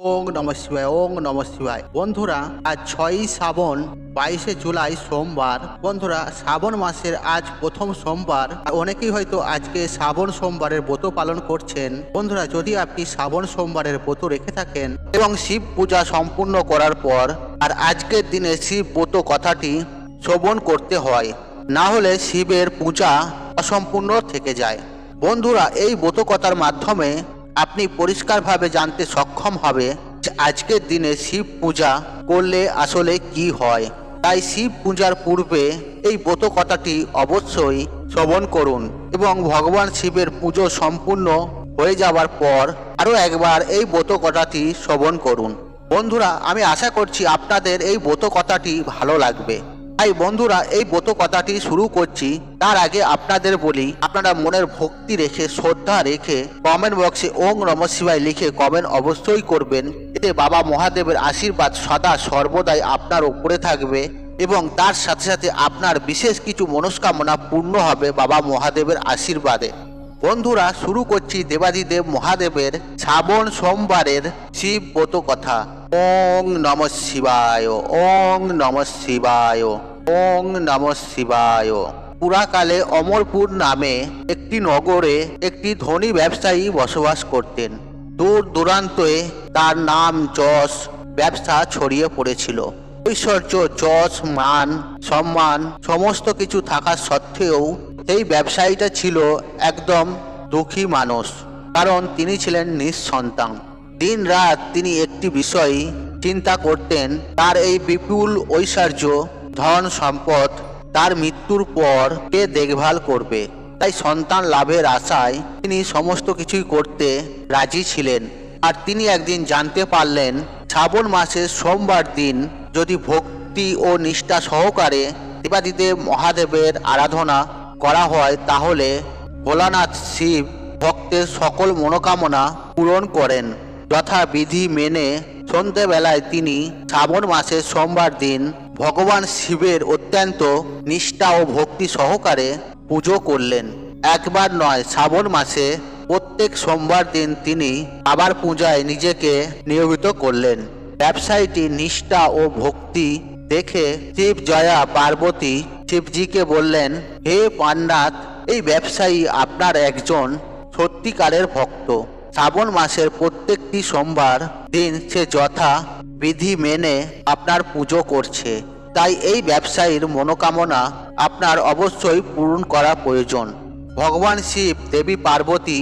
ওং নমঃ শিবায়, ওং নমঃ শিবায়। বন্ধুরা, আজ 6ই শ্রাবণ, 22শে জুলাই সোমবার। বন্ধুরা, শ্রাবণ মাসের আজ প্রথম সোমবার। অনেকেই হয়তো আজকে শ্রাবণ সোমবারের ব্রত পালন করছেন। বন্ধুরা, যদি আপনি শ্রাবণ সোমবারের ব্রত রেখে থাকেন এবং শিব পূজা সম্পূর্ণ করার পর আর আজকের দিনে শিব ব্রত কথাটি শ্রবণ করতে হয়, না হলে শিবের পূজা অসম্পূর্ণ থেকে যায়। বন্ধুরা, এই ব্রত কথার মাধ্যমে আপনি পরিষ্কারভাবে জানতে সক্ষম হবে যে আজকের দিনে শিব পূজা করলে আসলে কি হয়। তাই শিব পূজার পূর্বে এই ব্রত কথাটি অবশ্যই শ্রবণ করুন এবং ভগবান শিবের পুজো সম্পূর্ণ হয়ে যাওয়ার পর আরও একবার এই ব্রত কথাটি শ্রবণ করুন। বন্ধুরা, আমি আশা করছি আপনাদের এই ব্রত কথাটি ভালো লাগবে। তাই বন্ধুরা, এই ব্রত কথাটি শুরু করছি। তার আগে আপনাদের বলি, আপনারা মনের ভক্তি রেখে, শ্রদ্ধা রেখে কমেন্ট বক্সে ওং নমঃ শিবায় লিখে কমেন্ট অবশ্যই করবেন। এতে বাবা মহাদেবের আশীর্বাদ সদা সর্বদাই আপনার উপরে থাকবে এবং তার সাথে সাথে আপনার বিশেষ কিছু মনস্কামনা পূর্ণ হবে বাবা মহাদেবের আশীর্বাদে। বন্ধুরা, শুরু করছি দেবাদিদেব মহাদেবের শ্রাবণ সোমবারের শিব ব্রত কথা। ওং নমঃ শিবায়, ওং নমঃ শিবায়, ওং নমঃ শিবায়। পুরাকালে অমরপুর নামে একটি নগরে একটি ধনী ব্যবসায়ী বসবাস করতেন। দূর দূরান্তে তার নাম, যশ, ব্যবসা ছড়িয়ে পড়েছিল। ঐশ্বর্য, যশ, মান, সম্মান সমস্ত কিছু থাকা সত্ত্বেও সেই ব্যবসায়ীটা ছিল একদম দুঃখী মানুষ, কারণ তিনি ছিলেন নিঃসন্তান। দিন রাত তিনি একটি বিষয় চিন্তা করতেন, তার এই বিপুল ঐশ্বর্য, ধন সম্পদ তার মৃত্যুর পর কে দেখভাল করবে। তাই সন্তান লাভের আশায় তিনি সমস্ত কিছুই করতে রাজি ছিলেন। আর তিনি একদিন জানতে পারলেন, শ্রাবণ মাসের সোমবার দিন যদি ভক্তি ও নিষ্ঠা সহকারে দেবাদিদেব মহাদেবের আরাধনা করা হয়, তাহলে ভোলানাথ শিব ভক্তের সকল মনোকামনা পূরণ করেন। যথাবিধি মেনে সন্ধ্যেবেলায় তিনি শ্রাবণ মাসের সোমবার দিন ভগবান শিবের অত্যন্ত নিষ্ঠা ও ভক্তি সহকারে পুজো করলেন। একবার নয়, শ্রাবণ মাসে প্রত্যেক সোমবার দিন তিনি আবার পূজায় নিজেকে নিয়োজিত করলেন। ব্যবসায়ীটি নিষ্ঠা ও ভক্তি দেখে শিব জয়া পার্বতী শিবজিকে বললেন, হে পান্নাথ, এই ব্যবসায়ী আপনার একজন সত্যিকারের ভক্ত। শ্রাবণ মাসের প্রত্যেকটি সোমবার দিন সে যথা বিধি মেনে আপনার পুজো করছে। তাই এই ব্যবসায়ীর মনোকামনা আপনার অবশ্যই পূরণ করা প্রয়োজন। ভগবান শিব দেবী পার্বতী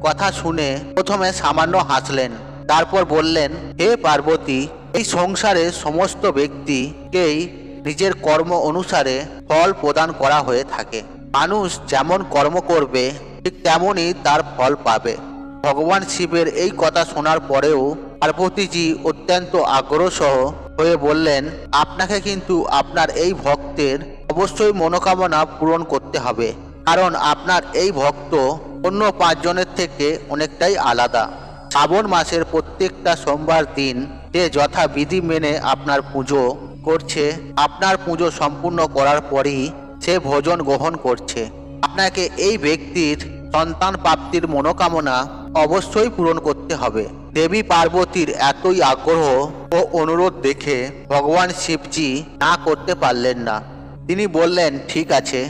কথা শুনে প্রথমে সামান্য হাসলেন, তারপর বললেন, হে পার্বতী, এই সংসারে সমস্ত ব্যক্তিকেই নিজের কর্ম অনুসারে ফল প্রদান করা হয়ে থাকে। মানুষ যেমন কর্ম করবে ঠিক তেমনই তার ফল পাবে। ভগবান শিবের এই কথা শোনার পরেও পার্বতীজি অত্যন্ত আগ্রহসহ হয়ে বললেন, আপনাকে কিন্তু আপনার এই ভক্তের অবশ্যই মনোকামনা পূরণ করতে হবে, কারণ আপনার এই ভক্ত অন্য 5 জনের থেকে অনেকটাই আলাদা। শ্রাবণ মাসের প্রত্যেকটা সোমবার দিন যে যথাবিধি মেনে আপনার পুজো করছে, আপনার পুজো সম্পূর্ণ করার পরই সে ভোজন গ্রহণ করছে। আপনাকে এই ব্যক্তির সন্তান প্রাপ্তির মনোকামনা অবশ্যই পূরণ করতে হবে। দেবী পার্বতীর এতই আগ্রহ ও অনুরোধ দেখে ভগবান শিবজি না করতে পারলেন না। তিনি বললেন, ঠিক আছে,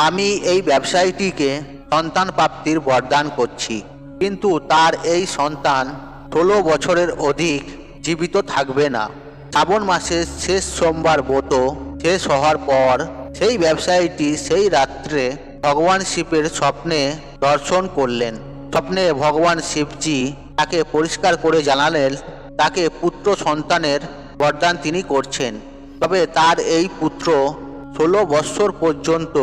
আমি এই ব্যবসায়ীটিকে সন্তান প্রাপ্তির বরদান করছি, কিন্তু তার এই সন্তান 16 বছরের অধিক জীবিত থাকবে না। শ্রাবণ মাসের শেষ সোমবার ব্রত শেষ হওয়ার পর সেই ব্যবসায়ীটি সেই রাত্রে ভগবান শিবের স্বপ্নে দর্শন করলেন। স্বপ্নে ভগবান শিবজি তাকে পরিষ্কার করে জানালেন, তাকে পুত্র সন্তানের বরদান তিনি করছেন, তবে তার এই পুত্র 16 বৎসর পর্যন্ত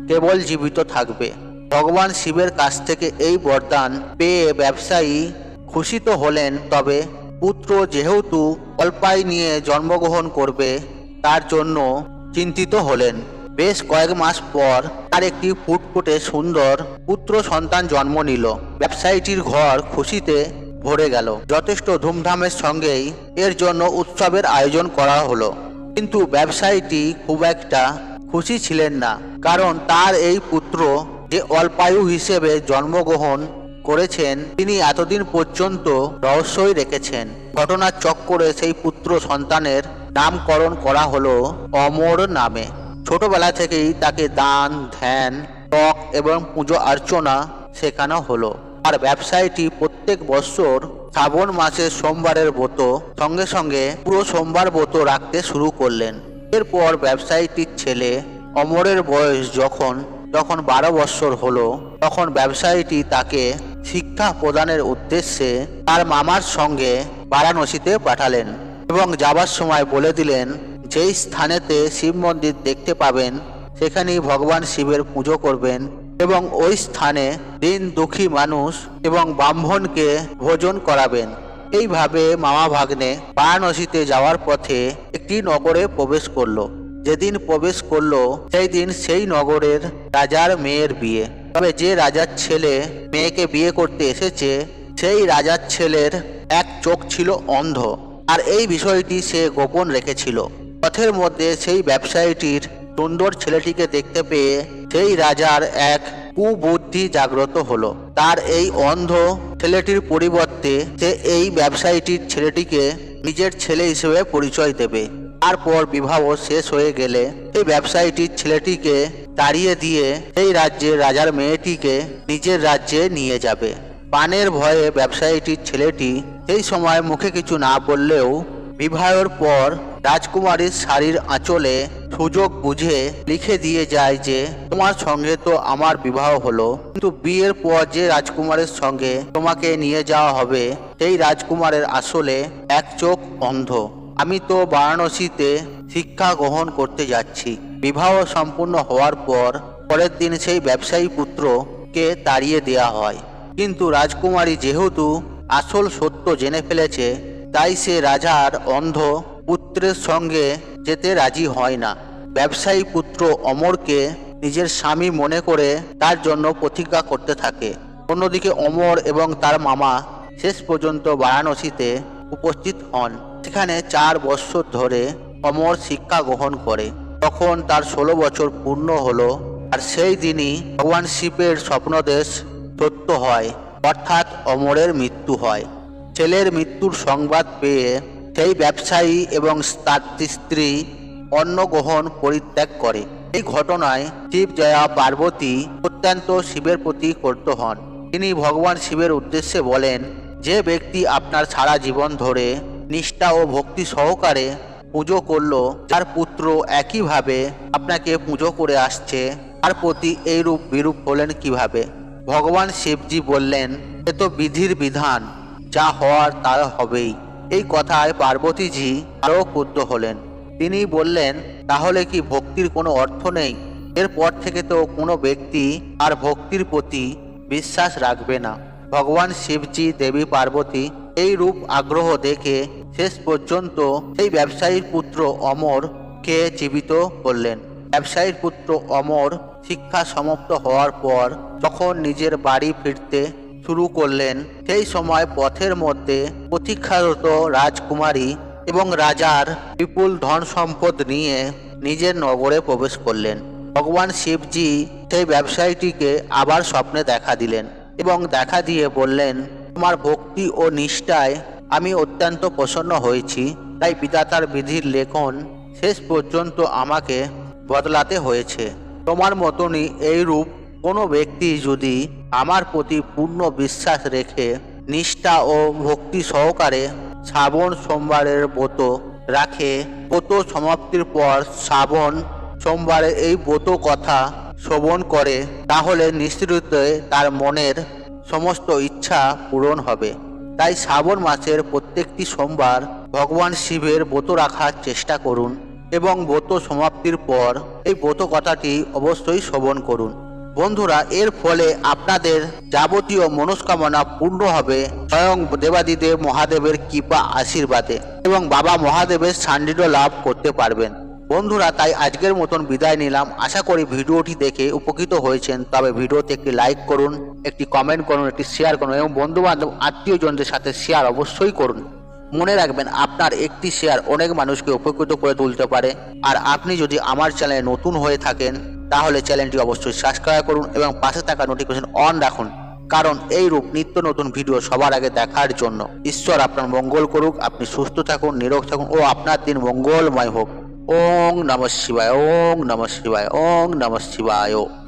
কেবল জীবিত থাকবে। ভগবান শিবের কাছ থেকে এই বরদান পেয়ে ব্যবসায়ী খুশি তো হলেন, তবে পুত্র যেহেতু অল্পায় নিয়ে জন্মগ্রহণ করবে তার জন্য চিন্তিত হলেন। বেশ কয়েক মাস পর তার একটি ফুটফুটে সুন্দর পুত্র সন্তান জন্ম নিল। ব্যবসায়ীটির ঘর খুশিতে ভরে গেল। যথেষ্ট ধুমধামের সঙ্গেই এর জন্য উৎসবের আয়োজন করা হলো। কিন্তু ব্যবসায়ীটি খুব একটা খুশি ছিলেন না, কারণ তার এই পুত্র যে অল্পায়ু হিসেবে জন্মগ্রহণ করেছেন তিনি এতদিন পর্যন্ত রহস্যই রেখেছেন। ঘটনার চক্করে সেই পুত্র সন্তানের নামকরণ করা হলো অমর নামে। ছোটবেলা থেকেই তাকে দান ধ্যান তপ এবং পুজো অর্চনা শেখানো হলো। আর ব্যবসায়ীটি প্রত্যেক বছর শ্রাবণ মাসের সোমবারের ব্রত সঙ্গে সঙ্গে পুরো সোমবার ব্রত রাখতে শুরু করলেন। এরপর ব্যবসায়ীটির ছেলে অমরের বয়স যখন 12 বছর হলো, তখন ব্যবসায়ীটি তাকে শিক্ষা প্রদানের উদ্দেশ্যে তার মামার সঙ্গে বারাণসীতে পাঠালেন এবং যাবার সময় বলে দিলেন, যেই স্থানেতে শিব মন্দির দেখতে পাবেন সেখানেই ভগবান শিবের পুজো করবেন এবং ওই স্থানে দিন দুঃখী মানুষ এবং ব্রাহ্মণকে ভোজন করাবেন। এইভাবে মামা ভাগ্নে বারাণসীতে যাওয়ার পথে একটি নগরে প্রবেশ করলো। যেদিন প্রবেশ করলো সেই দিন সেই নগরের রাজার মেয়ের বিয়ে। তবে যে রাজার ছেলে মেয়েকে বিয়ে করতে এসেছে সেই রাজার ছেলের এক চোখ ছিল অন্ধ, আর এই বিষয়টি সে গোপন রেখেছিল। পথের মধ্যে সেই ব্যবসায়ীটির সুন্দর ছেলেটিকে দেখতে পেয়ে সেই রাজার এক কুবুদ্ধি জাগ্রত হলো। তার এই অন্ধ ছেলেটির পরিবর্তে সে এই ব্যবসায়ীটির ছেলেটিকে নিজের ছেলে হিসেবে পরিচয় দেবে। তারপর বিবাহ শেষ হয়ে গেলে এই ব্যবসায়ীটির ছেলেটিকে তাড়িয়ে দিয়ে এই রাজ্যের রাজার মেয়েটিকে নিজের রাজ্যে নিয়ে যাবে। পানের ভয়ে ব্যবসায়ীটির ছেলেটি সেই সময় মুখে কিছু না বললেও বিবাহের পর রাজকুমারীর শাড়ির আঁচলে সুযোগ বুঝে লিখে দিয়ে যায় যে তোমার সঙ্গে তো আমার বিবাহ হলো, কিন্তু বিয়ের পর যে রাজকুমারের সঙ্গে তোমাকে নিয়ে যাওয়া হবে সেই রাজকুমারের আসলে এক চোখ অন্ধ। আমি তো বারাণসীতে শিক্ষা গ্রহণ করতে যাচ্ছি। বিবাহ সম্পূর্ণ হওয়ার পর পরের দিন সেই ব্যবসায়ী পুত্রকে তাড়িয়ে দেয়া হয়, কিন্তু রাজকুমারী যেহেতু আসল সত্য জেনে ফেলেছে তাই সে রাজার অন্ধ পুত্রের সঙ্গে যেতে রাজি হয় না। ব্যবসায়ী পুত্র অমরকে নিজের স্বামী মনে করে তার জন্য প্রতিজ্ঞা করতে থাকে। অন্যদিকে অমর এবং তার মামা শেষ পর্যন্ত বারাণসীতে উপস্থিত হন। সেখানে 4 বছর ধরে অমর শিক্ষা গ্রহণ করে। তখন তার 16 বছর পূর্ণ হলো, আর সেই দিনই ভগবান শিবের স্বপ্নদেশ সত্য হয়, অর্থাৎ অমরের মৃত্যু হয়। ছেলের মৃত্যুর সংবাদ পেয়ে সেই ব্যবসায়ী এবং তার স্ত্রী অন্ন গ্রহণ পরিত্যাগ করে। এই ঘটনায় শিব জয়া পার্বতী অত্যন্ত শিবের প্রতি ক্রুদ্ধ হন। তিনি ভগবান শিবের উদ্দেশ্যে বলেন, যে ব্যক্তি আপনার সারা জীবন ধরে নিষ্ঠা ও ভক্তি সহকারে পুজো করলো, যার পুত্র একইভাবে আপনাকে পুজো করে আসছে, তার প্রতি এইরূপ বিরূপ হলেন কিভাবে? ভগবান শিবজি বললেন, এ তো বিধির বিধান, যা হওয়ার তা হবেই। এই কথায় পার্বতীজি আরও ক্রুদ্ধ হলেন। তিনি বললেন, তাহলে কি ভক্তির কোনো অর্থ নেই? এরপর থেকে তো কোনো ব্যক্তি আর ভক্তির প্রতি বিশ্বাস রাখবে না। ভগবান শিবজি দেবী পার্বতী এই রূপ আগ্রহ দেখে শেষ পর্যন্ত সেই ব্যবসায়ীর পুত্র অমরকে জীবিত করলেন। ব্যবসায়ীর পুত্র অমর শিক্ষা সমাপ্ত হওয়ার পর যখন নিজের বাড়ি ফিরতে শুরু করলেন, সেই সময় পথের মধ্যে প্রতীক্ষারত রাজকুমারী এবং রাজার বিপুল ধন সম্পদ নিয়ে নিজের নগরে প্রবেশ করলেন। ভগবান শিবজি সেই ব্যবসায়ীটিকে আবার স্বপ্নে দেখা দিলেন এবং দেখা দিয়ে বললেন, তোমার ভক্তি ও নিষ্ঠায় আমি অত্যন্ত প্রসন্ন হয়েছি, তাই বিধাতার বিধির লেখন শেষ পর্যন্ত আমাকে বদলাতে হয়েছে। তোমার মতনই এইরূপ কোনো ব্যক্তি যদি আমার প্রতি পূর্ণ বিশ্বাস রেখে নিষ্ঠা ও ভক্তি সহকারে শ্রাবণ সোমবারের ব্রত রাখে, ব্রত সমাপ্তির পর শ্রাবণ সোমবারে এই ব্রত কথা শ্রবণ করে, তাহলে নিশ্চিত তার মনের সমস্ত ইচ্ছা পূরণ হবে। তাই শ্রাবণ মাসের প্রত্যেকটি সোমবার ভগবান শিবের ব্রত রাখার চেষ্টা করুন এবং ব্রত সমাপ্তির পর এই ব্রত কথাটি অবশ্যই শ্রবণ করুন। বন্ধুরা, এর ফলে আপনাদের যাবতীয় মনস্কামনা পূর্ণ হবে স্বয়ং দেবাদিদেব মহাদেবের কৃপা আশীর্বাদে এবং বাবা মহাদেবের সান্নিধ্য লাভ করতে পারবেন। বন্ধুরা, তাই আজকের মতন বিদায় নিলাম। আশা করি ভিডিওটি দেখে উপকৃত হয়েছেন। তবে ভিডিওতে একটি লাইক করুন, একটি কমেন্ট করুন, একটি শেয়ার করুন এবং বন্ধুবান্ধব আত্মীয়জনদের সাথে শেয়ার অবশ্যই করুন। মনে রাখবেন, আপনার একটি শেয়ার অনেক মানুষকে উপকৃত করে তুলতে পারে। আর আপনি যদি আমার চ্যানেলে নতুন হয়ে থাকেন তাহলে চ্যানেলটি অবশ্যই সাবস্ক্রাইব করুন এবং পাশে থাকা নোটিফিকেশন অন রাখুন, কারণ এই রূপ নিত্য নতুন ভিডিও সবার আগে দেখার জন্য। ঈশ্বর আপনার মঙ্গল করুক, আপনি সুস্থ থাকুন, নিরোগ থাকুন ও আপনার দিন মঙ্গলময় হোক। ওং নমঃ শিবায়, ওং নমঃ শিবায়, ওং নমঃ শিবায়।